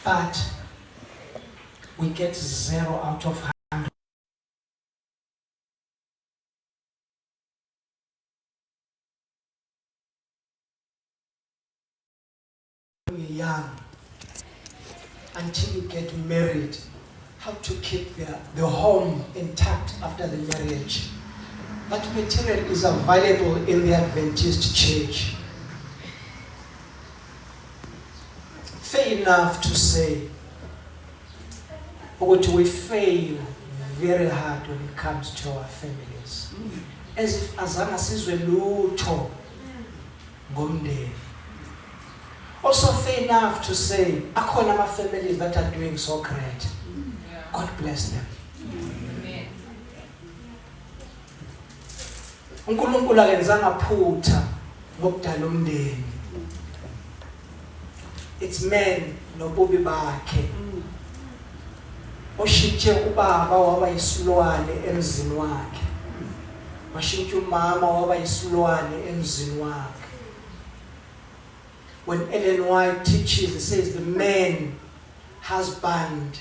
but we get 0 out of 100. When you're young, until you get married, how to keep the home intact after the marriage. That material is available in the Adventist church. Fair enough to say, but we fail very hard when it comes to our families. As if azange sizwe lutho ngomndeni. Also fair enough to say, akhona ama-families that are doing so great. God bless them. uNkulunkulu akenzanga phutha ngokudala umndeni. It's men nobubi bakhe. Oshinthe ubaba waba yisilwane emzini wakhe. Washinthe umama waba yisilwane emzini wakhe. When Ellen White teaches, it says the man husband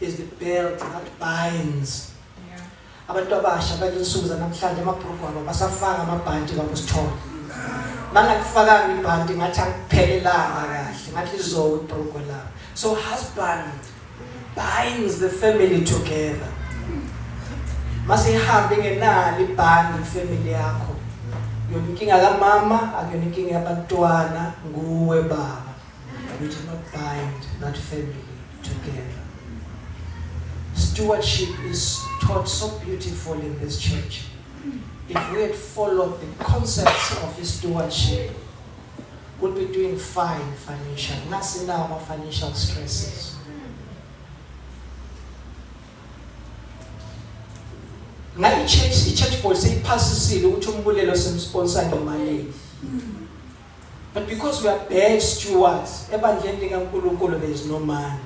is the belt that binds. Abantu abasha balensuku zanamhlanje amabhrugu abo basafaka amabhanti babusithole. Mangakufakanga ibhanti ngathi akuphelelanga kahle, ngathi lizowe ibhrugu lawo. So husband binds the family together. Mase ihambe ngenali ibhandi family yakho. Yona inkinga kamama, akuyona inkinga yabantwana, nguwe baba. You do not bind that family together. Stewardship is taught so beautiful in this church. If we had followed the concepts of his stewardship, we'd be doing fine financially. Nothing now about financial stresses. Now church board say passes sponsor money. But because we are bad stewards, there is no money.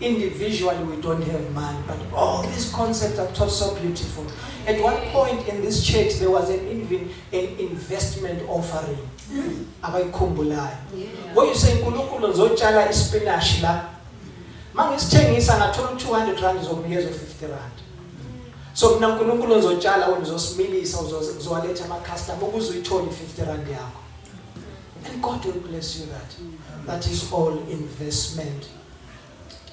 Individually we don't have money, but all these concepts are taught so beautiful. At one point in this church there was an investment offering. What you say uNkulunkulu ngizotshala ispinach la. Mangisithengisa ngathola 200 rand izokunikezwa 50 rand. So mina uNkulunkulu ngizotshala uzosimilisa uzowaletha ama customer ukuze uyithole 50 rand yakho. And God will bless you that. That is all investment.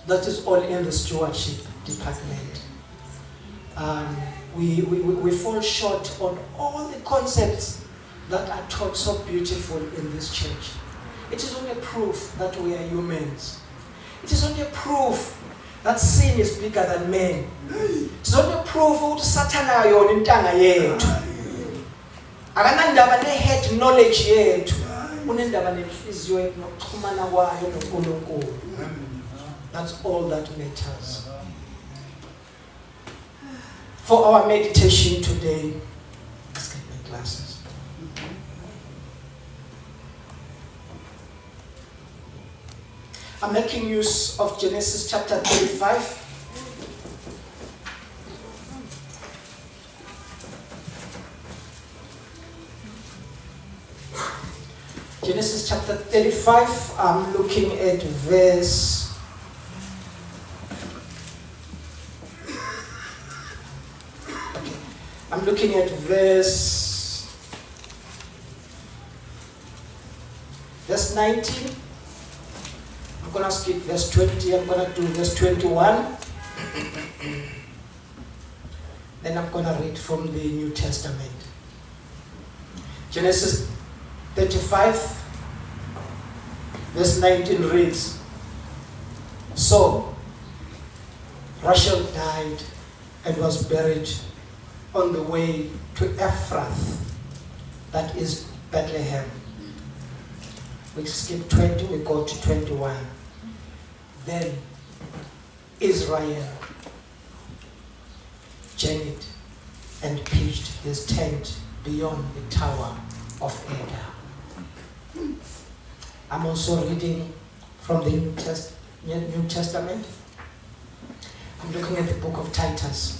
That is all in the stewardship department. We fall short on all the concepts that are taught so beautiful in this church. It is only proof that we are humans. It is only proof that sin is bigger than men. It is only proof that Satan ayona intanga yethu. Akanandaba ne-head knowledge yethu. Unendaba nenhliziyo nokuxhumana kwayo noNkulunkulu. That's all that matters. For our meditation today, let's get my glasses. I'm making use of Genesis chapter 35. Genesis chapter 35, I'm looking at verse 19. I'm going to skip verse 20. I'm going to do verse 21. Then I'm going to read from the New Testament. Genesis 35, verse 19 reads, So Rachel died and was buried on the way to Ephrath, that is Bethlehem. We skip 20, we go to 21. Then Israel journeyed and pitched his tent beyond the tower of Edar. I'm also reading from the New Testament. I'm looking at the book of Titus.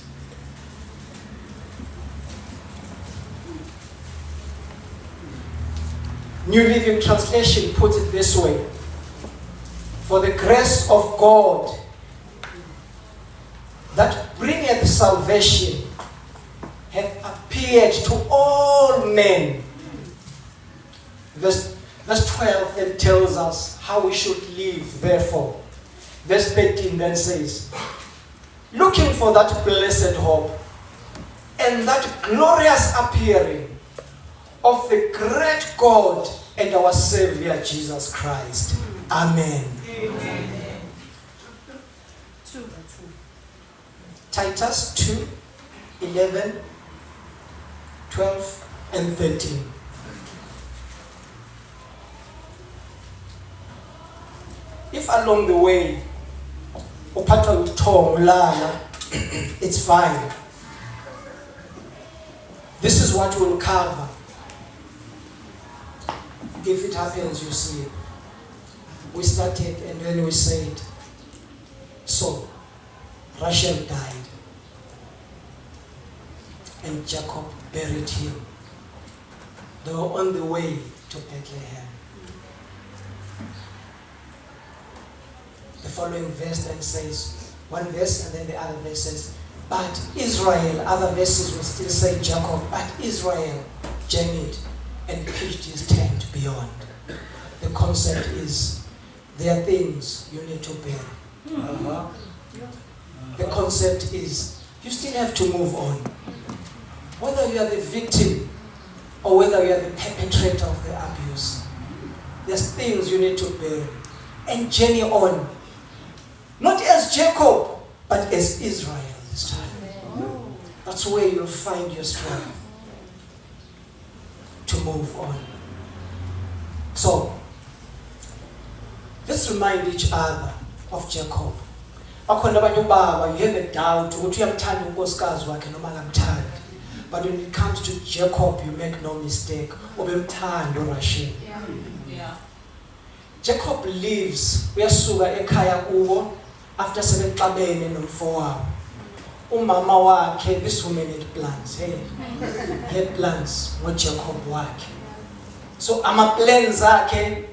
New Living Translation puts it this way: for the grace of God that bringeth salvation hath appeared to all men. Verse 12 then tells us how we should live, therefore. Verse 13 then says, looking for that blessed hope and that glorious appearing of the great God and our Savior Jesus Christ. Amen. Amen. Titus 2, 11, 12, and 13. If along the way, uphathwa ubuthongo ulala, it's fine. This is what we'll cover. If it happens, you see. We started and then we said, so, Rachel died. And Jacob buried him. They were on the way to Bethlehem. The following verse then says, one verse and then the other verse says, but Israel, other verses will still say Jacob, but Israel journeyed and pitched his tent beyond. The concept is, there are things you need to bear. The concept is, you still have to move on. Whether you are the victim or whether you are the perpetrator of the abuse, there's things you need to bear and journey on. Not as Jacob, but as Israel this time. That's where you'll find your strength to move on. So, let's remind each other of Jacob. Bakhona abantu baba, you have a doubt ukuthi uyamthanda unkosikazi wakhe noma akamthandi. But when it comes to Jacob, you make no mistake. Ubemthanda uRachel. Yeah. Jacob leaves, uyasuka ekhaya kubo after sebexabene nomfowabo. Umama wakhe, this woman had plans. Hey, he had plans ngoJacob wakhe. So ama-plans akhe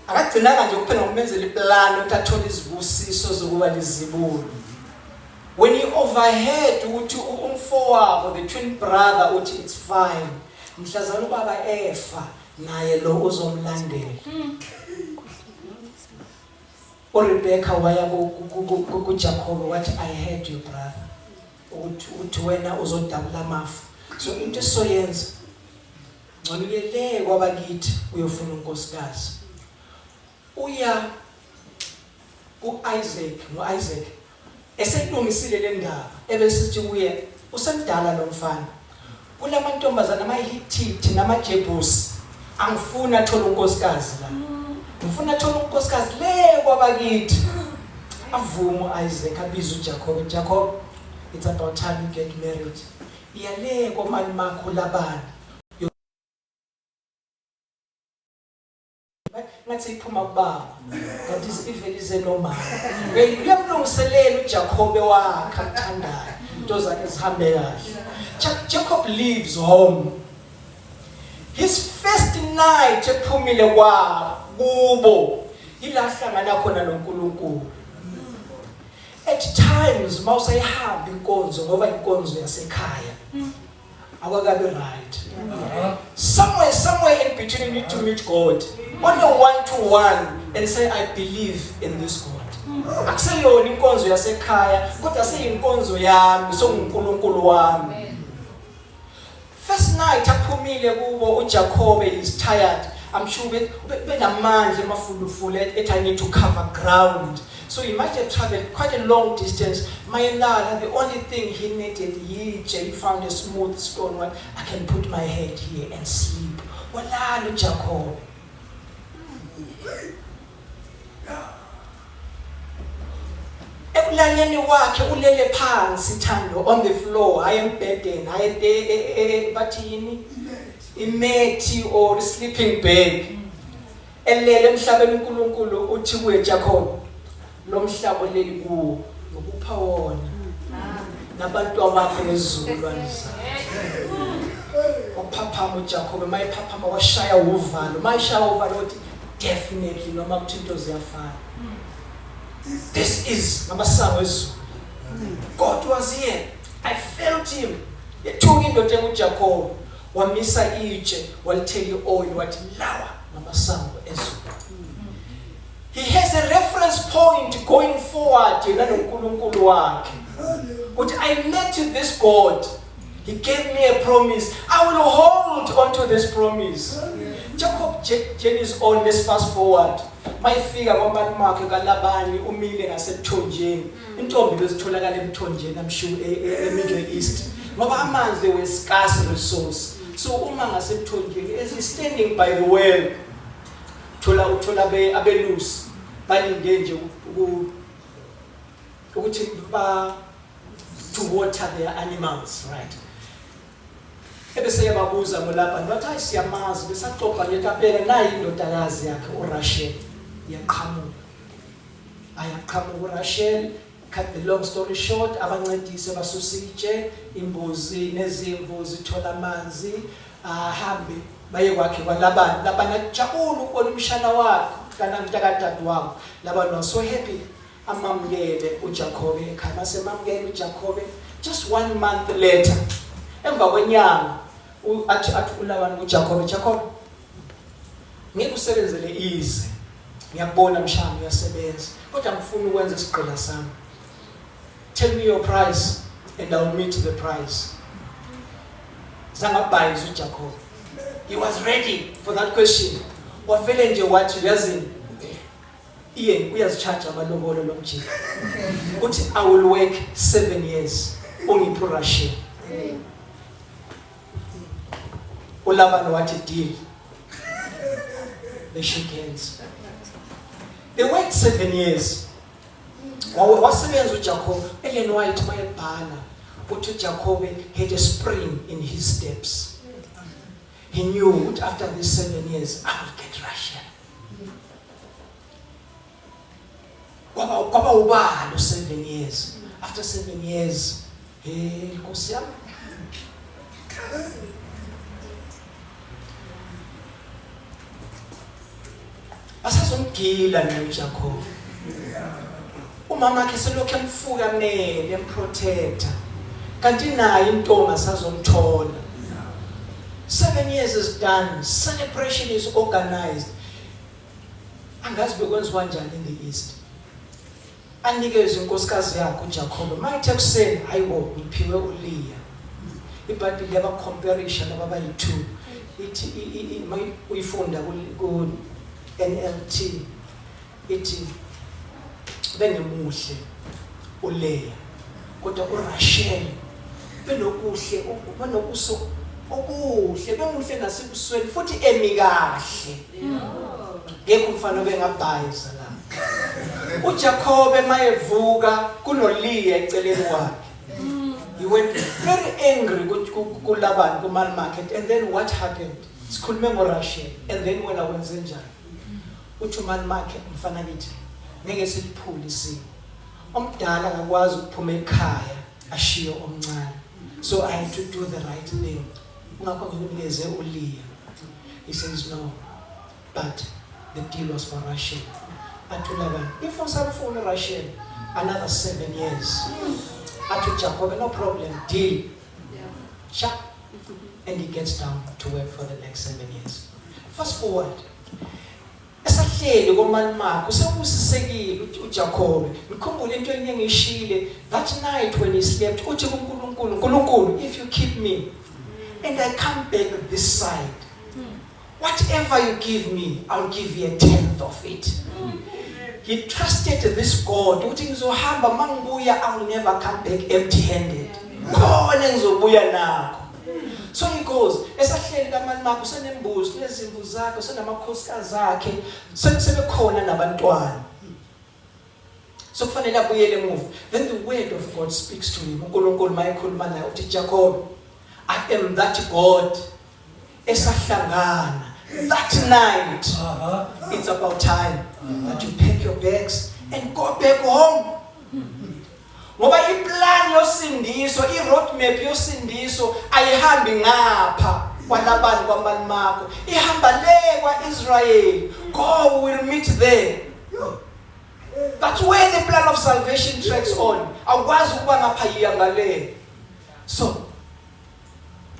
akagcinanga nje kuphela ngomenzela iplan ukuthi athole izibusiso zokuba lizibulo. When you overheard ukuthi umfowabo, the twin brother, uthi it's fine, mhlazana ubaba efa naye lo uzomlandela. uRebecca waya kuJacob wathi, I heard you brother uthi wena uzodabula amafu. So into soyenza ngcono uyele kwabakithi uyofuna unkosikazi. Uya uIsaac esekulungisile le ndaba ebesithi kuye usemdala lo mfana. Kulamantombazana amaHittite namaJebusi angifuna athola unkosikazi la. Ngifuna athola unkosikazi le kwabakithi. Avuma uIsaac abiza uJacob. Jacob, it's about time you get married. Iyale komani makho Labani. Ngathi iphuma kubaba. That is even is normal. Uyamlungiselela uJacob wakhe athandayo. Into zakhe zihambe kahle. Jacob leaves home. His first night ephumile kubo ilahlangana khona noNkulunkulu. At times mawusayihamba inkonzo ngoba inkonzo yasekhaya awakabe right. Somewhere in between you need to meet God. On a one-to-one and say, I believe in this God. Akuseyona inkonzo yasekhaya kodwa seyinkonzo yami soNkulunkulu wami. First night aphumile kubo uJacob is tired. I'm sure benamandla emafulufulu ethi I need to cover ground. So he might have traveled quite a long distance. Mayelala, the only thing he needed, he found a smooth stone one. I can put my head here and sleep. Walala Jacob. Ekulaleni wakhe ulele phansi Thando on the floor. I am bedding. I bathini imethi or sleeping bag. Elele emhlabeni uNkulunkulu uthi kuye Jacob, lo mhlaba leli kuwo ngokupha wona nabantu abakho ezulwane zakhe. uphaphama uJacob mayiphaphama washaya uvalo mayishaya uvalo uthi definitely noma kuthi into ziyafana. This is ngamasango ezulu. God was here. I felt him. Ethuka indoda enguJacob wamisa itshe walithela oil wathi lawa ngamasango ezulu. He has a reference point going forward yena noNkulunkulu wakhe. But I met this God. He gave me a promise. I will hold on to this promise. Jacob journeys on. Let's fast forward. Mayifika kwamani makhe kaLabani umile ngasemthonjeni. Intombi bezitholakala emthonjeni I'm sure eMiddle East. Ngoba amanzi they were scarce resource. So uma ngasemthonjeni as he's standing by the well uthola abelusi balinge nje ukuthi to water their animals, right? Ebese yababuza ngoLabani bathi hayi siyamazi besaxoxa nje kapela nayi indodakazi yakhe uRachel ayaqhamuka uRachel. Cut the long story short, abancedise basusitshe imbuzi nezimvu zithola amanzi ahambe baye kwakhe kwaLabani. Labani ajabula ukubona umshana wakhe kana mntakadadu wabo. Labani was so happy amamukele uJacob ekhaya. Masemamukele uJacob just 1 month later emva kwenyanga athi uLabani kuJacob, Jacob ngikusebenzele ize ngiyakubona mshana uyasebenza kodwa ngifuna ukwenza isiqela sami. Tell me your price and I'll meet the price. Zangabhayiza uJacob. He was ready for that question. Wafele nje wathi yazini iye uyazicharge amalobolo lomjini. Uthi I will work 7 years ungipho Rachel. uLabani wathi deal. They shook hands. They worked 7 years. Wasebenza uJacob Ellen White bayebhala ukuthi uJacob had a spring in his steps. He knew that after these 7 years I will get Rachel. Kwaba ubalo 7 years. After 7 years, Nkosi yami asazomgila noJacob. Umama wakhe selokhu emfuka mnene emprotector. Kanti naye intombi asazomthola. 7 years is done. Celebration is organized. Angazi bekwenziwa njani in the East. Anikeze inkosikazi yakhe uJacob. Mayithe kuseni hayibo ngiphiwe uLeah. IBhayibheli yaba comparison ababayi2. Ithi uyifunda ku NLT ithi bengemuhle uLeah kodwa uRachel benokuhle benokuso obuhle bemuhle nasebusweni futhi emikahle. Ngeke umfana bengabhayiza la. uJacob emayevuka kunoLeah eceleni kwakhe. He went very angry kuLabani kuMan Market, and then what happened? Sikhulume ngoRachel, and then wena wenze njani? Uthi uMan Market mfana kithi ngeke siliphule isimo. Omdala akakwazi ukuphuma ekhaya ashiyo omncane. So I had to do the right thing. Ngakho nginikeze uLeah. He says no, but the deal was for Rachel. Athi Labani, if usafuna Rachel another 7 years. Athi Jacob, no problem, deal. Sharp. And he gets down to work for the next 7 years. Fast forward. Esahleli koMan Mark usebusisekile uJacob. Ngikhumbula into engiyishile that night when he slept uthi kuNkulunkulu, if you keep me and I come back this side, whatever you give me, I'll give you 1/10 of it. He trusted this God. Uthi ngizohamba mangibuya I will never come back empty-handed. Khona ngizobuya nakho. So he goes, esahleli kaMan Mark usenembuzi nezimvu zakhe usenamakhosikazi akhe sebekhona nabantwana. So kufanele abuyele emuva. Then the word of God speaks to him. uNkulunkulu mayekhuluma naye uthi Jacob, I am that God esahlangana. That night, it's about time that you pack your bags and go back home. Ngoba iplan yosindiso, iroadmap yosindiso ayihambi ngapha. kwalabani kwaMalumakho ihamba le kwaIsrael. Go, we will meet there. That's where the plan of salvation tracks on. Awukwazi ukuba ngapha ngale. So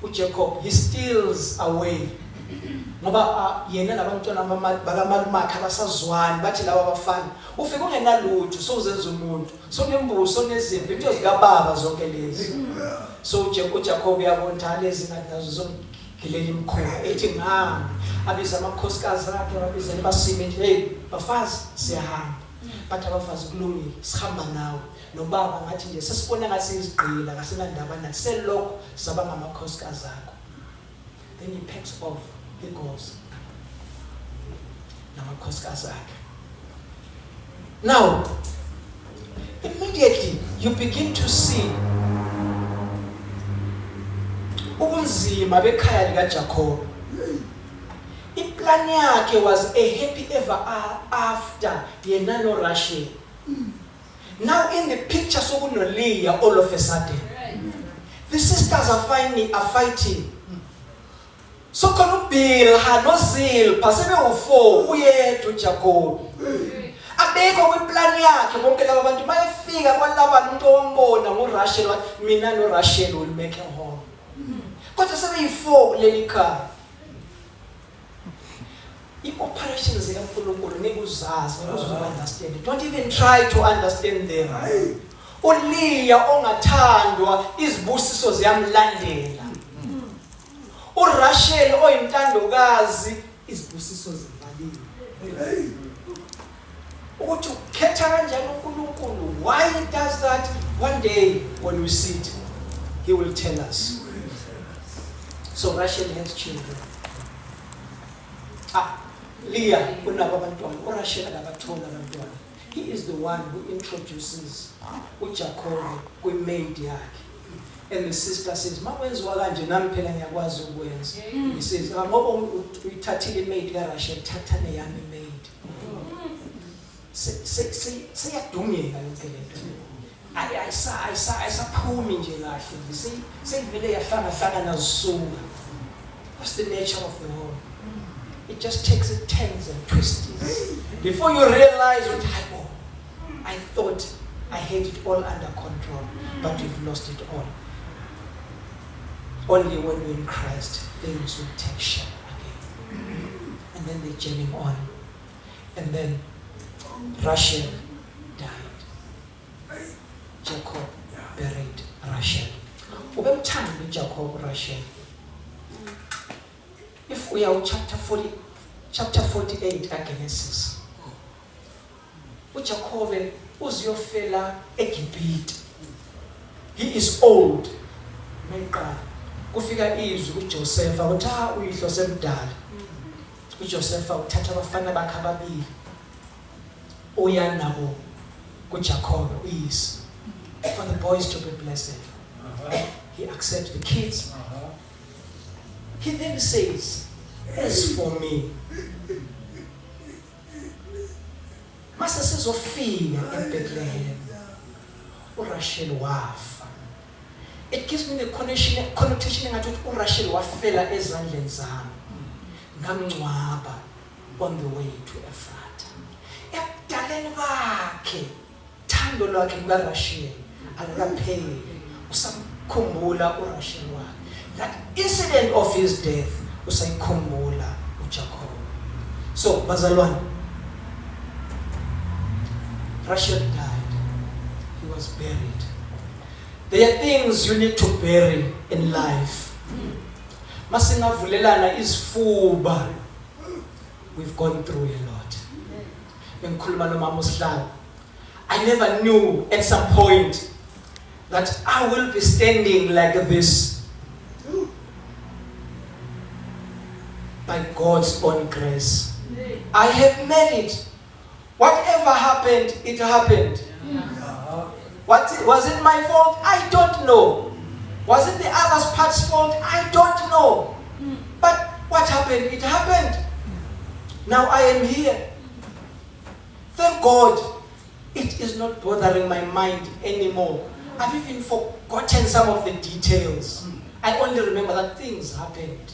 uJacob, he steals away. Ngoba yena nabantwana bakaMalumakho abasazwani bathi laba abafana ufike ungenalutho so uzenza umuntu so nembuso nezimvu into zikababa zonke lezi. So uJacob uyabona lezi nazo zongilela imkhoba ethi ngihamba abiza amakhosikazi akhe abiza abasime nje hey bafazi siyahamba. Bathi abafazi kulungile sihamba nawe nobaba ngathi nje sesibona ngathi izigqila kasenandaba nathi selokho saba ngamakhosikazi akho. Then he packs off. He goes. Now, immediately you begin to see ubunzima bekhaya likaJacob. Iplan yakhe was a happy ever after yena no Rachel. Now in the picture sokunoLeah all of a sudden. The sisters are fighting. So khona uBilha noZilpha sebe u4 uyedwa uJacob. Abekho kwiplan yakhe bonke laba bantu bayefika kwalaba umuntu ombona ngoRachel wathi mina noRachel will make a home. Kodwa sebe yi4 kuleli khaya. I-operations zikaNkulunkulu nikuzazi understand. Don't even try to understand them. uLeah ongathandwa izibusiso ziyamlandela. uRachel oyintandokazi izibusiso zivaliwe. Ukuthi ukhetha kanjani uNkulunkulu? Why he does that? One day when we sit, he will tell us. So Rachel has children. Leah unabo abantwana, uRachel akabathola abantwana. He is the one who introduces uJacob kwimaid yakhe. And the sister says, "Makwenziwa kanje nami phela ngiyakwazi ukwenza." He says, "Ngoba uyithathile imaid kaRachel, thatha neyami imaid." Seyadungeka yonke lento. Ayisaphumi nje kahle. Seyivele yahlanga zisuka. What's the nature of the world? It just takes a turns and twists. Before you realize what happened, I thought I had it all under control, but we've lost it all. Only when we're in Christ, things will take shape again. And then they journey on. And then Rachel died. Jacob buried Rachel. Ubemthanda Jacob Rachel. If we are chapter 48 Genesis, uJacob uziyofela eGibhithe. He is old. Meqala kufika izwi kuJoseph uthi uyihlo semdala. uJoseph uthatha abafana bakhe ababili uya nabo kuJacob uyise for the boys to be blessed. He accepts the kids. He then says, "As for me, mase sizofika eBethlehem, uRachel wafa." It gives me the connotation ngathi uRachel wafela ezandleni zami. Ngamncwaba on the way to Ephrata. Ebudaleni bakhe, thando lwakhe kukaRachel alikapheli. Usamkhumbula uRachel wakhe. That incident of his death usayikhumbula uJacob. So bazalwane, Rachel died. He was buried. There are things you need to bury in life. Masingavulelana isifuba. We've gone through a lot. Bengikhuluma nomama uSihlalo. I never knew at some point that I will be standing like this. By God's own grace. I have made it. Whatever happened, it happened. Was it my fault? I don't know. Was it the other's part's fault? I don't know. But what happened? It happened. Now I am here. Thank God, it is not bothering my mind anymore. I've even forgotten some of the details. I only remember that things happened.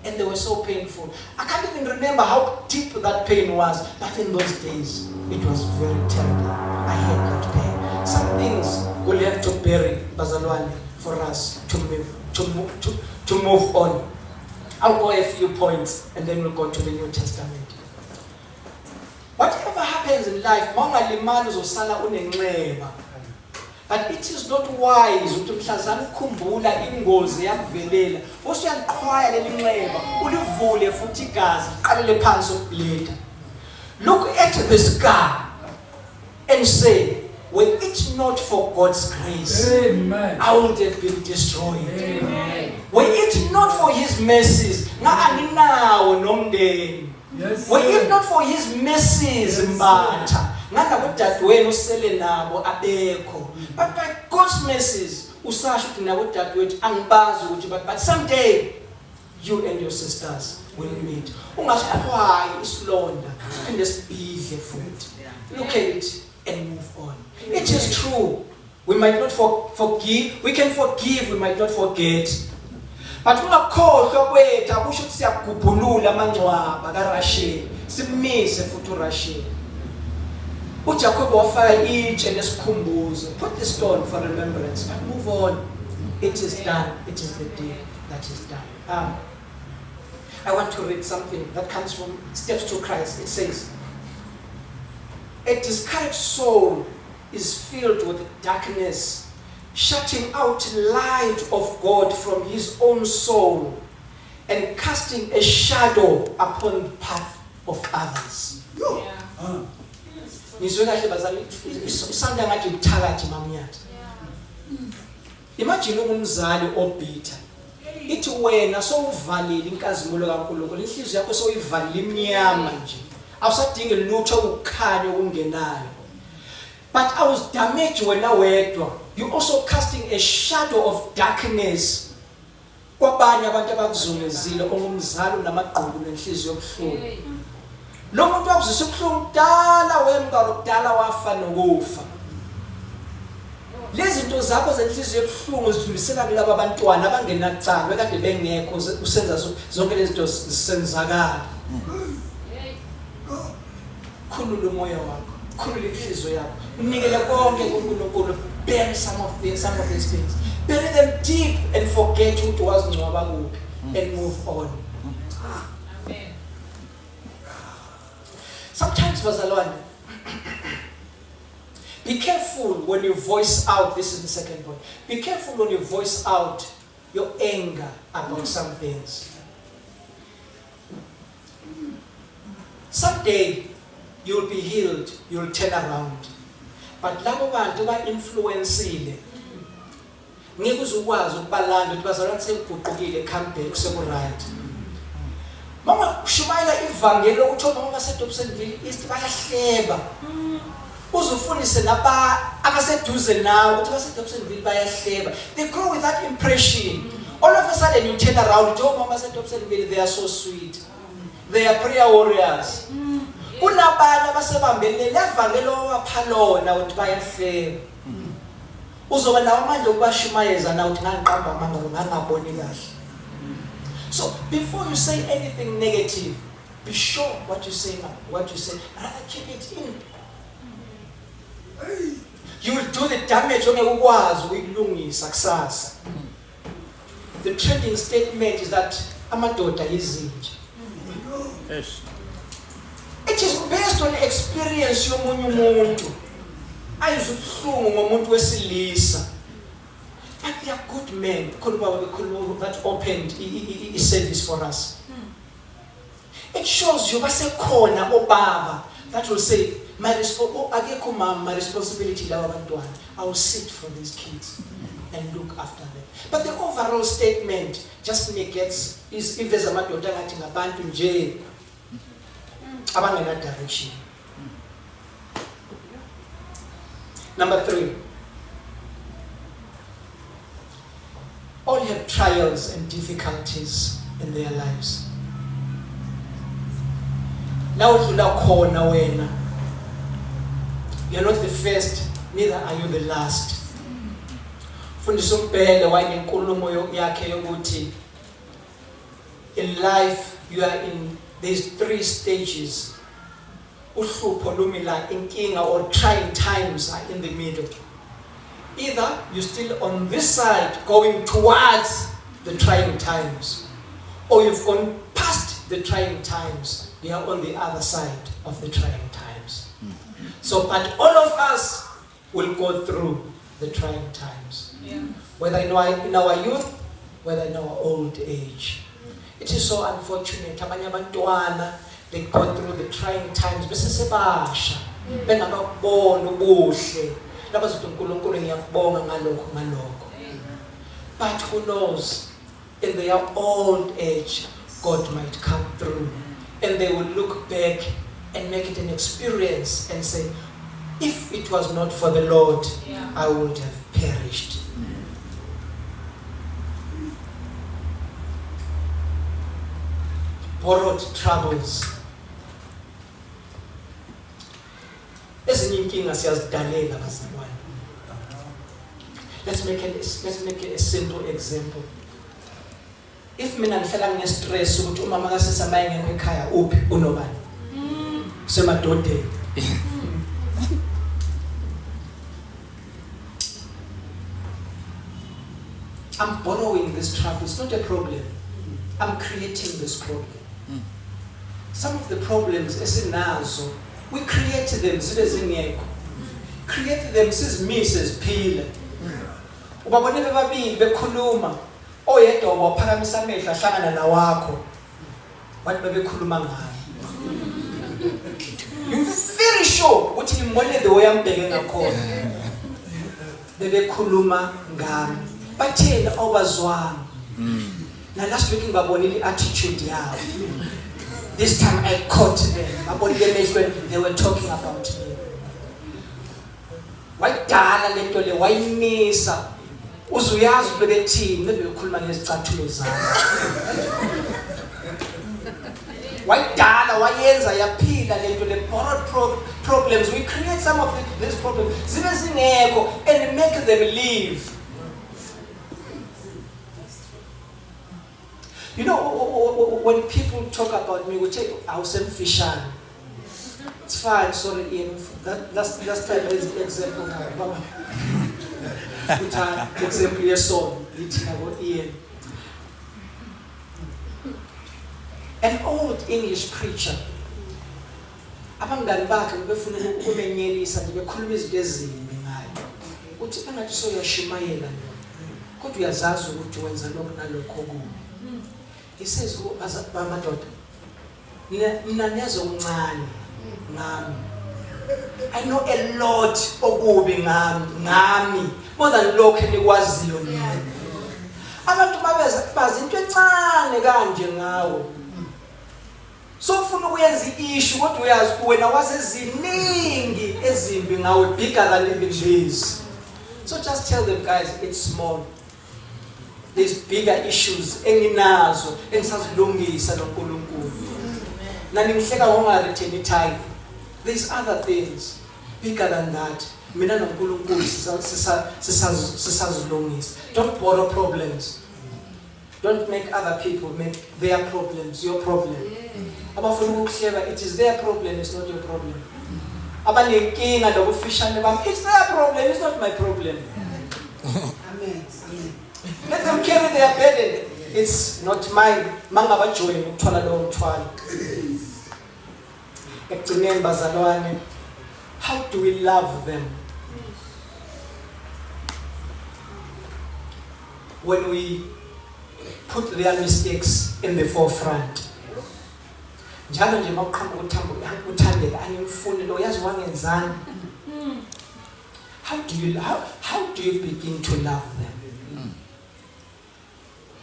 and they were so painful. I can't even remember how deep that pain was, but in those days, it was very terrible. I had that pain. Some things we'll have to bury, Bazalwane, for us to move on. I'll go a few points, and then we'll go to the New Testament. Whatever happens in life, but it is not wise ukuthi mhlazana ukukhumbula ingozi yakuvelela usuyaqhwaya lelinxeba ulivule futhi igazi liqalele phansi ukubleed. Look at the scar and say, were it not for God's grace, Amen, I would have been destroyed. Amen. Were it not for His mercies, anginawo nomndeni. Yes, were it not for His mercies, mbatha ngakudadewenu usele nabo abekho. But by God's mercies, usasho ukuthi nabo dadewethu angibazi ukuthi but someday you and your sisters will meet. Ungashaywa isilonda and sibidle futhi. Look at it and move on. It is true. We might not forgive. We can forgive. We might not forget. But ungakhohlwa kwethu akusho ukuthi siyagubhulula amangcwaba kaRasheli. Simise futhi uRasheli. uJacob wafaka itshe lesikhumbuzo. Put the stone for remembrance, but move on. It is done. It is the deed that is done. I want to read something that comes from Steps to Christ. It says, a discouraged soul is filled with darkness, shutting out light of God from his own soul and casting a shadow upon the path of others. Imagine umzali obitha. Ithi wena sowuvalile inkazimulo kaNkulunkulu, inhliziyo yakho soyivalile imnyama nje. Awusadingi lutho ukukhanya okungenayo. But I was damaged wena wedwa. You also casting a shadow of darkness. Kwabanye abantu abakuzungezile ongumzali namagqubu nenhliziyo yobuhlungu. Lo muntu wakuzisa ubuhlungu dala wemka lokudala wafa nokufa. Lezi zinto zakho zenhliziyo yobuhlungu zidlulisela kulabo abantwana abangenacala bekade bengekho usenza zonke lezi zinto zisenzakala. Khulula umoya wakho, khulula inhliziyo yakho, unikele konke kuNkulunkulu. Bury some of these things. Bury them deep and forget who was ngcwaba kuphi and move on. Amen. Sometimes, bazalwane, be careful when you voice out. This is the second point. Be careful when you voice out your anger about some things. Someday you'll be healed, you'll turn around. But labo bantu ba-influencile ngeke uzukwazi ukubalanda ukuthi bazalwane sekuguqukile, come back, seku-right. Mama ushumayela ivangeli ukuthi omama baseDobsonville East bayahleba. Uzufundise naba abaseduze nawe ukuthi baseDobsonville bayahleba. They grow with that impression. All of a sudden you turn around, omama baseDobsonville, they are so sweet. They are prayer warriors. Kunabanye abasebambelele lavangelo waphalona ukuthi bayahleba. Uzoba nawo amandla okubashumayeza na ukuthi ngangiqamba amanga ngangaboni kahle. So before you say anything negative, be sure what you say. Rather keep it in. You will do the damage ongeke ukwazi ukuyilungisa kusasa. The trending statement is that amadoda yizinja. Yes. It is based on experience yomunye umuntu. Ayizubuhlungu ngomuntu wesilisa. But they are good men. That opened a service for us. It shows you basekhona obaba that will say, my responsibility laba bantwana. I will sit for these kids and look after them. But the overall statement just negates is if there's a madoda ngathi ngabantu nje abangena direction. Number 3. All have trials and difficulties in their lives. Now wena. You're not the first, neither are you the last. Fundisa umbhele wayenkulumo yakhe yokuthi In life, there's 3 stages. Uhlupho lumila inkinga or trying times are in the middle. Either you're still on this side going towards the trying times, or you've gone past the trying times. You are on the other side of the trying times. So, but all of us will go through the trying times. Yeah. Whether in our youth, whether in our old age. It is so unfortunate. Abanye abantwana they go through the trying times besesebasha bengakabona ubuhle labazothi uNkulunkulu ngiyakubonga ngalokho. But who knows, in their old age God might come through and they will look back and make it an experience and say, if it was not for the Lord, I would have perished. Borrowed troubles. Ezinye inkinga siyazidalela bazalwane. Let's make a simple example. If mina ngihlala ngine-stress ukuthi umama kasesamaye ngekho ekhaya uphi unobani? Semadodeni. I'm borrowing this trouble. It's not a problem. I'm creating this problem. Some of the problems esinazo, we created them zibe zingekho. Created them sizimises phila. Ubabone bebabili bekhuluma, oyedwa waphakamisa amehlo ahlangana nawakho. Wathi bebekhuluma ngani? You very sure ukuthi ngimone the way ambheke ngakhona. Bebekhuluma ngami. Bathena obazwami. Now last week ngibabonile attitude yabo. This time I caught them. Ngabonile emehlweni they were talking about me. Wayidala lento le wayimisa. Uzuyazi bebethini bebekhuluma ngezicathulo zami. Wayidala wayenza yaphila lento le borrowed problems. We create some of these problems. Zibe zingekho and make them leave. You know, when people talk about me, we take awusemfishane. It's fine, sorry, Ian. Last time is example. Example your song, about Ian. An old English preacher. Abangani bakhe befuna ukumenyelisa nje bekhuluma izinto ezimbi ngayo. Uthi engathi soyashumayela kodwa uyazazi ukuthi wenza lokho nalokho kubi. He says, "Madoda, mina niyazi okuncane ngami. I know a lot okubi ngami, more than lokho enikwaziyo nina. Abantu bazi into encane kanje ngawe. So ufuna ukuyenza issue kodwa uyazi wena waseziningi ezimbi ngawe, bigger than even this. So just tell them, guys, it's small. There's bigger issues enginazo engisazilungisa noNkulunkulu. Nani ngihleka ngongareturn time. There's other things bigger than that. Mina noNkulunkulu sisazilungisa. Don't borrow problems. Don't make other people make their problems your problem. Abafuna ukuhleba, it is their problem, it's not your problem. Abanenkinga lokufishane bami, it's their problem, it's not my problem. Amen. Let them carry their burden. It's not mine. Mangaba join ukuthola lo mthwalo. Ekugcineni bazalwane, how do we love them? When we put their mistakes in the forefront. Njalo nje mawuqhamuka uthandeka angimfuni lo yazi wangenzani. How do you begin to love them?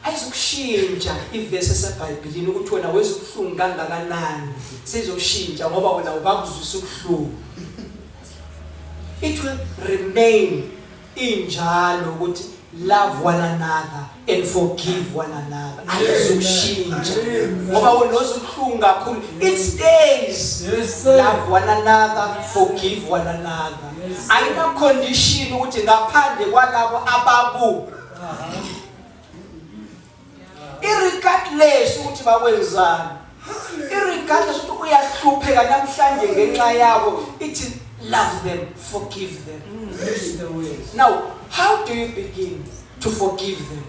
Ayizokushintsha ivesi eseBhayibhelini ukuthi wena wezubuhlungu kangakanani sizoshintsha ngoba wena ubakuzwisa ubuhlungu. It will remain injalo ukuthi love one another and forgive one another. Ayizokushintsha ngoba wena wezubuhlungu kakhulu. It stays. Yes, love one another, forgive one another. Ayina condition ukuthi ngaphandle kwalabo ababu. Irregardless ukuthi bakwenzani. Irregardless ukuthi uyahlupheka namhlanje ngenxa yabo, ithi love them, forgive them. That's the way. Now, how do you begin to forgive them?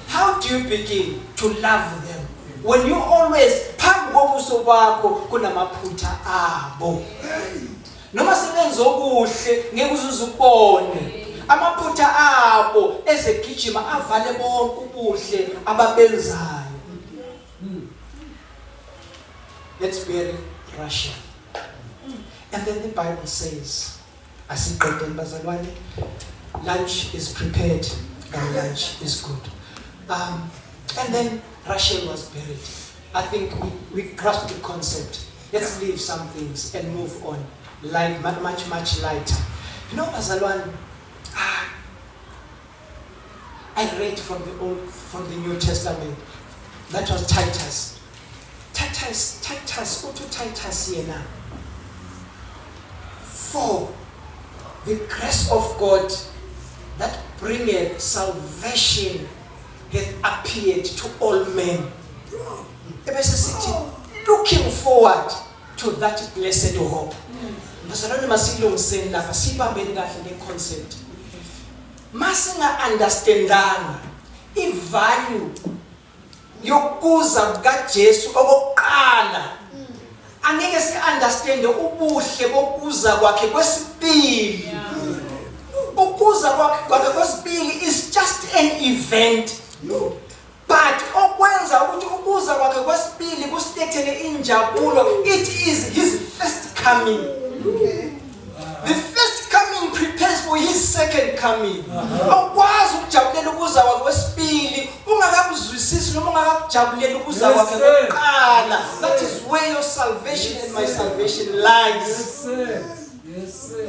How do you begin to love them? When you always phambi kobuso bakho kunamaphutha abo. Noma sebenza okuhle ngeke uzuzubone. Amaphutha abo ezegijima avale bonke ubuhle ababenzayo. Let's bury Russia. And then the Bible says, asiqedeni bazalwane, lunch is prepared and lunch is good. And then Russia was buried. I think we grasped the concept. Let's leave some things and move on. Light, much lighter. You know, bazalwane, I read from the New Testament. That was Titus. Titus here. For the grace of God that bringeth salvation hath appeared to all men. Looking forward to that blessed hope. Bazalwane masilungiseni lapha sibambeni kahle le concept. Masinga understandanga i-value yokuza kukaJesu okokuqala. Angeke si-understande ubuhle bokuza kwakhe kwesibili. Ukuza kwakhe kwesibili is just an event. But okwenza ukuthi ukuza kwakhe kwesibili kusithethele injabulo, it is his first coming. The first coming prepares for his second coming. Awukwazi ukujabulela ukuza kwakhe kwesibili ungakakuzwisisi noma ungakakujabulela ukuza kwakhe kokuqala. That is where your salvation and my salvation lies. Yes, sir. Yes, sir.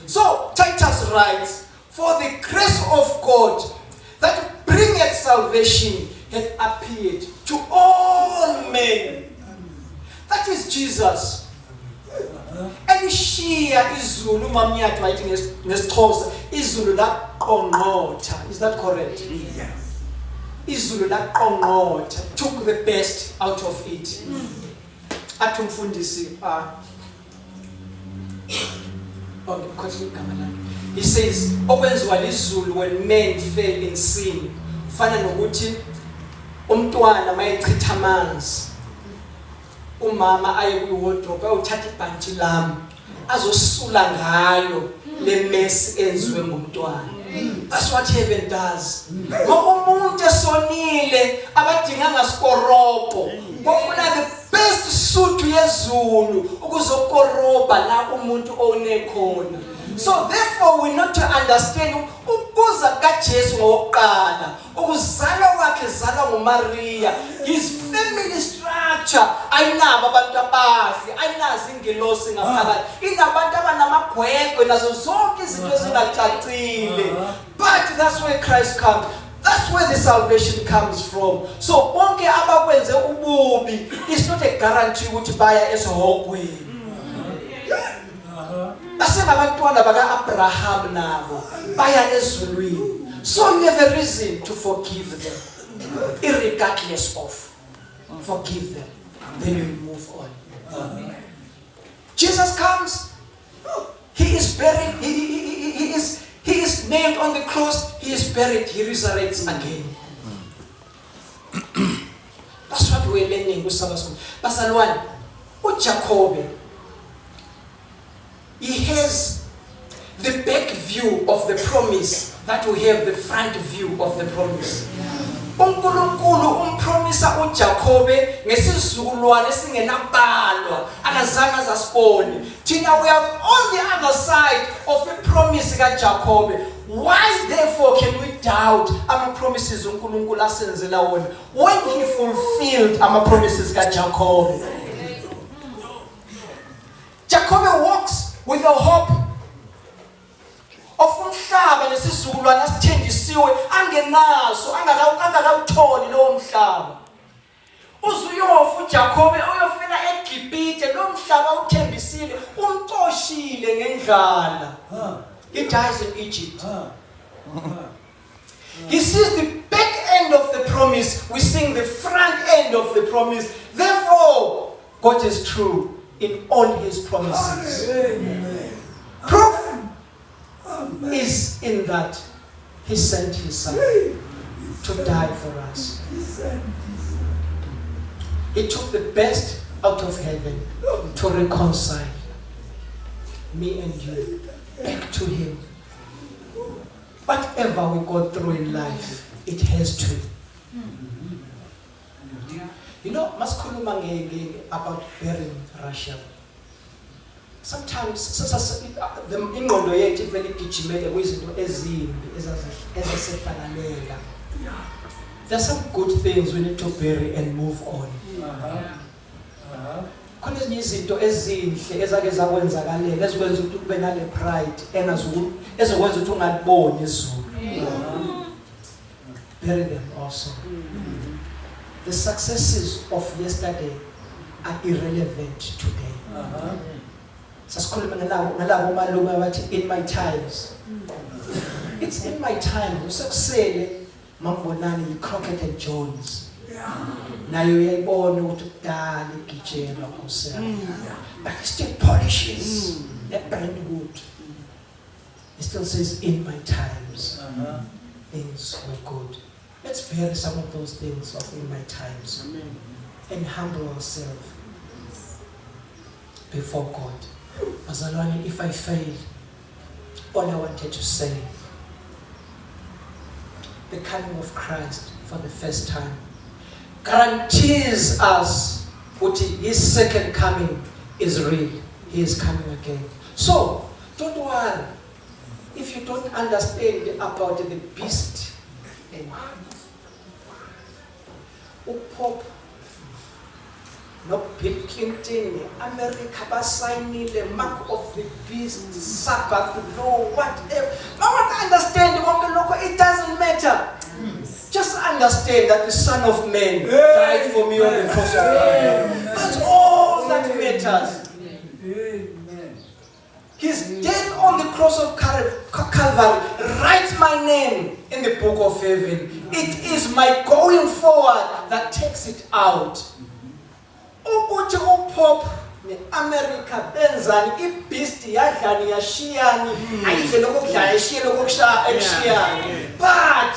So Titus writes, for the grace of God that bringeth salvation hath appeared to all men. That is Jesus. Elishiya izulu mamnyathu ayithi ngesixhosa izulu laqongqotha. Is that correct? Yes. Izulu laqongqotha, took the best out of it. Athi umfundisi he says okwenziwa lizulu when men fell in sin fana nokuthi umntwana mayechitha amanzi, umama aye kwi-wardrobe ayothatha ibhantshi lami azosula ngayo le mess enziwe ngumntwana. That's what heaven does. Ngoba umuntu esonile abadinga ngasikorobo bofuna the best suit yezulu ukuzokoroba la umuntu onekhona. So therefore we need to understand ukuza kaJesu ngokuqala, ukuzalwa kwakhe zalwa nguMaria, his family structure ayinabo abantu abahle, ayinazi ingelosi ngaphakathi, inabantu abanamagwegwe nazo zonke izinto ezingacacile. But that's where Christ comes. That's where the salvation comes from. So bonke abakwenze ububi, it's not a guarantee ukuthi baya esihogweni. Basengabantwana baka-Abraham nabo baya ezulwini. So you have a reason to forgive them, irregardless of. Forgive them, then you move on. Jesus comes, he is buried, he is nailed on the cross, he is buried, he resurrects again. That's what we're learning with Sabbath. Bazalwane, uJacob, he has the back view of the promise that we have the front view of the promise. uNkulunkulu umpromisa uJacobe ngesizukulwane esingenabalwa akazange azasibone. Thina we are on the other side of the promise kaJacobe. Why therefore can we doubt ama promises uNkulunkulu asenzela wona when he fulfilled ama promises kaJacobe? Jacob walks with a hope of umhlaba nesizulwane asithenjisiwe angenaso angakawutholi lo mhlaba. Uzuyofa uJacob uyofela eGibhite lo mhlaba uthembisile umxoshile ngendlala. He dies in Egypt. He sees the back end of the promise. We sing the front end of the promise. Therefore, God is true in all his promises. Proof is in that he sent his son to die for us. He took the best out of heaven to reconcile me and you back to him. Whatever we go through in life, it has to. You know, masikhuluma about burying Russia. Sometimes ingqondo yethu ivele igijimele kwizinto ezimbi ezasehlakalela. There's some good things we need to bury and move on. Khona ezinye izinto ezinhle ezake zakwenzakalela ezikwenza ukuthi ube nale pride ezokwenza ukuthi ungaliboni izulu. Bury them also. The successes of yesterday are irrelevant today. Sasikhuluma nalabo malume bathi in my times. It's in my time. Usekusele mambonani yiCrockett and Jones. Nayo uyayibona ukuthi kudala igijelwa kusela. But it still polishes that brand wood. It still says in my times things were good. Let's bury some of those things of in my times. Amen. And humble ourselves before God. Azalwane, if I fail, all I wanted to say, the coming of Christ for the first time guarantees us that his second coming is real. He is coming again. So, don't worry if you don't understand about the beast. Pope, no Bill Clinton, America basignile mark of the beast, Sabbath law, whatever. I want to understand it doesn't matter. Just understand that the Son of Man died for me on the cross of Calvary. That's all that matters. His death on the cross of Calvary writes my name in the book of heaven. It is my going forward that takes it out. Ukuthi uPope neAmerica benzani ibeast yadlani yashiyani ayidle lokudlala eshiye lokushiyani. But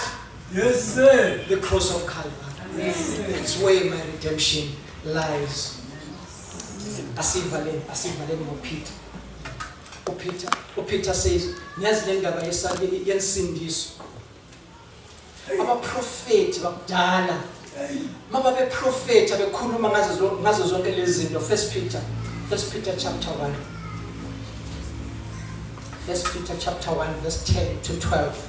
yes sir, the cross of Calvary, that's where my redemption lies. Asivaleni ngoPeter. Peter says, "Nyazi le ndaba yensindiso. Abaprofeti bakudala mama beprofeta bekhuluma ngazo zonke lezi zinto." First Peter chapter 1. First Peter chapter 1 verse 10 to 12.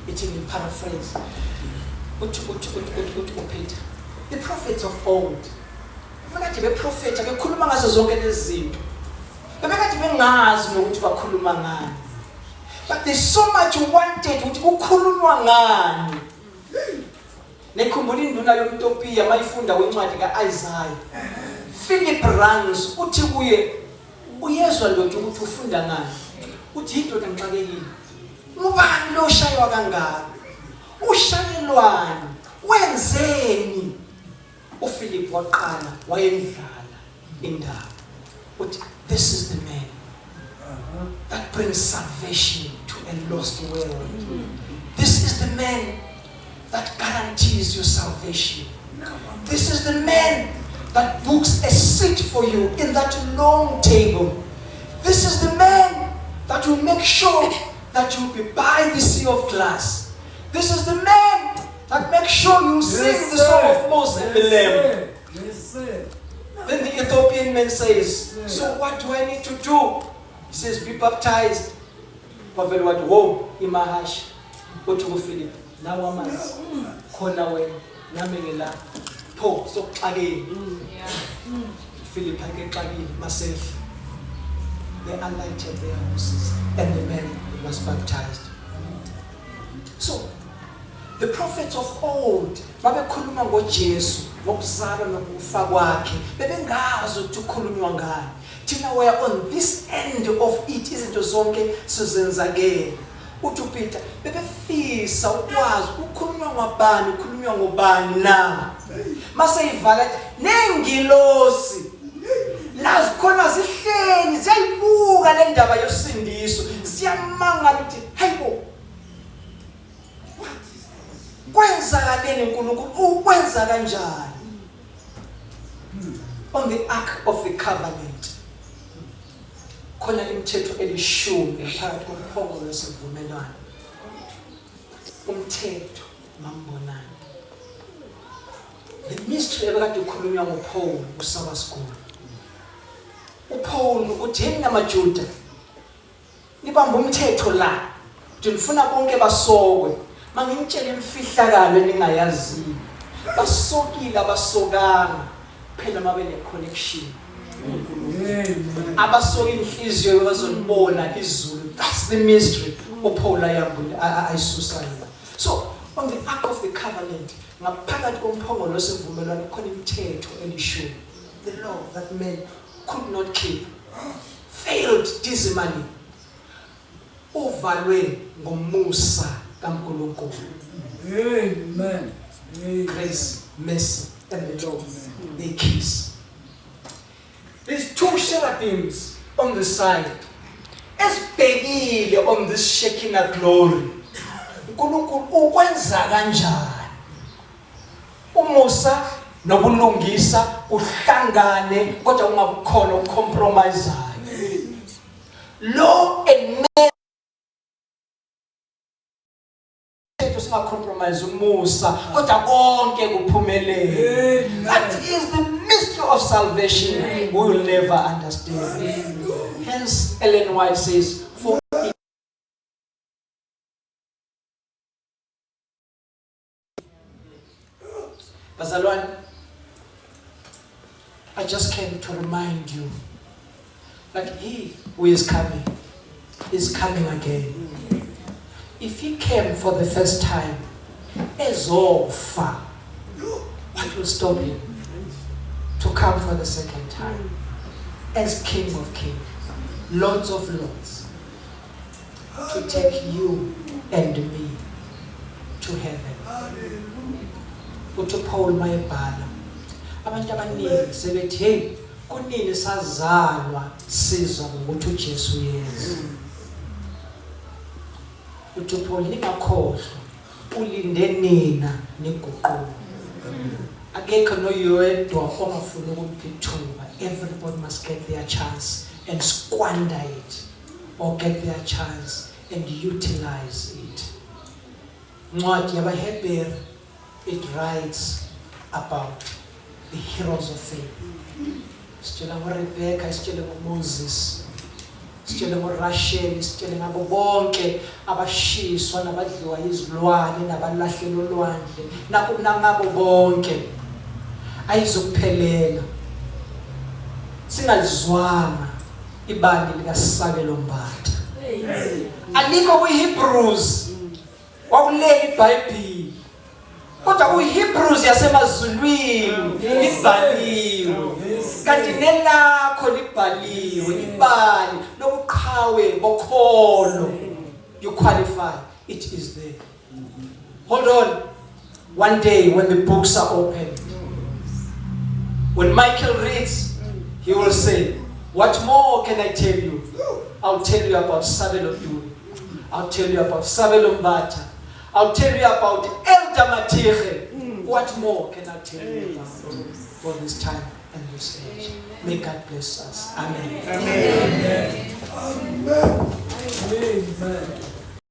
It will paraphrase. Peter, the prophets of old. Bekathi beprofeta bekhuluma ngazo zonke lezi zinto. Bekathi bengazi nokuthi bakhuluma ngani. But there's so much wanted ukuthi kukhulunywa ngani. Nekhumbula induna yomtopiya mayifunda kwencwadi kaIsaiah. Philip runs uthi kuye uyezwa ndoda ukuthi ufunda ngani. Uthi indoda ngixakekile. Ubani lo shaywa kangaka? Ushayelwani? Wenzeni? uPhilip waqala wayendlala indaba. Uthi this is the man that brings salvation to a lost world. This is the man that guarantees your salvation. This is the man that books a seat for you in that long table. This is the man that will make sure that you'll be by the sea of glass. This is the man that makes sure you sing the song of Moses and the Lamb. Then the Ethiopian man says, so what do I need to do? He says, be baptized. Wavele wathi, wo, imahashi. Uthi kuPhilip, nawa amanzi. Khona wena, nami ngila. Pho, sokuxakeni. Philip akexakile masehla. They alighted their horses and the man was baptized. So, the prophets of old, babekhuluma ngoJesu, ngokuzalwa nokufa kwakhe. Bebengazi ukuthi ukhulunywa ngani. Thina we are on this end of it, izinto zonke sizenzakele. uthi uPeter bebefisa ukwazi ukukhulunywa ngabani ukukhulunywa ngobani na mase ivala nengilosi lazi khona zihleli ziyayibuka le ndaba yosindiso siyamangala ukuthi hayibo kwenzakaleni uNkulunkulu ukwenza kanjani on the ark of the covenant khona imithetho elishumi phakathi komphongolo wesivumelwano umthetho mambonana the mystery ebekade ukhulunywa ngoPaul kusaba school uPaul uthi yini namaJuda nibamba umthetho la ndifuna bonke basokwe mangimtshela imfihlakalo eningayazi basokile abasokanga phela mabele connection abasoka inhliziyo bazonibona izulu that's the mystery uPaul ayisusayo so on the ark of the covenant ngaphakathi komphongolo wesivumelwano khona imithetho elishumi the law that men could not keep failed dismally uvalwe ngomusa kaNkulunkulu amen grace mercy and the law they kiss these two cherubims on the side esibhekile on this Shekinah glory uNkulunkulu ukwenza kanjani umusa nobulungisa kuhlangane kodwa ungabukhona ucompromise law and man singa compromise umusa kodwa konke kuphumelele that is the mystery of salvation we will never understand hence Ellen White says for Bazalwane, I just came to remind you that he who is coming again. If he came for the first time, ezofa, what will stop him to come for the second time as King of Kings, Lords of Lords, to take you and me to heaven? Uthi Paul mayebhala abantu abaningi sebethi hey kunini sazalwa sizwa ukuthi uJesu Yesu uthi Paul ningakhohlwa ulinde nina niguquko akekho noyedwa ongafuna ukuphithuka everybody must get their chance and squander it or get their chance and utilize it ncwadi yabaHebheru it writes about the heroes of faith. Sitshela ngoRebecca, sitshela ngoMoses, sitshela ngoRachel, sitshela ngabo bonke abashiswa nabadliwa izilwane nabalahlela olwandle nangabo bonke ayizokuphelela singalizwanga ibali likaSabelo Mbatha alikho kuHebrews wakulela iBhayibheli kodwa kuHebrews yasemazulwini libhaliwe kanti nelakho libhaliwe ibali lobuqhawe bokholo you qualify it is there hold on one day when the books are opened when Michael reads he will say what more can I tell you I'll tell you about Sabelo Duli I'll tell you about Sabelo Mbatha I'll tell you about Elder Matire. What more can I tell you about for this time and this age? May God bless us. Amen. Amen. Amen. Amen.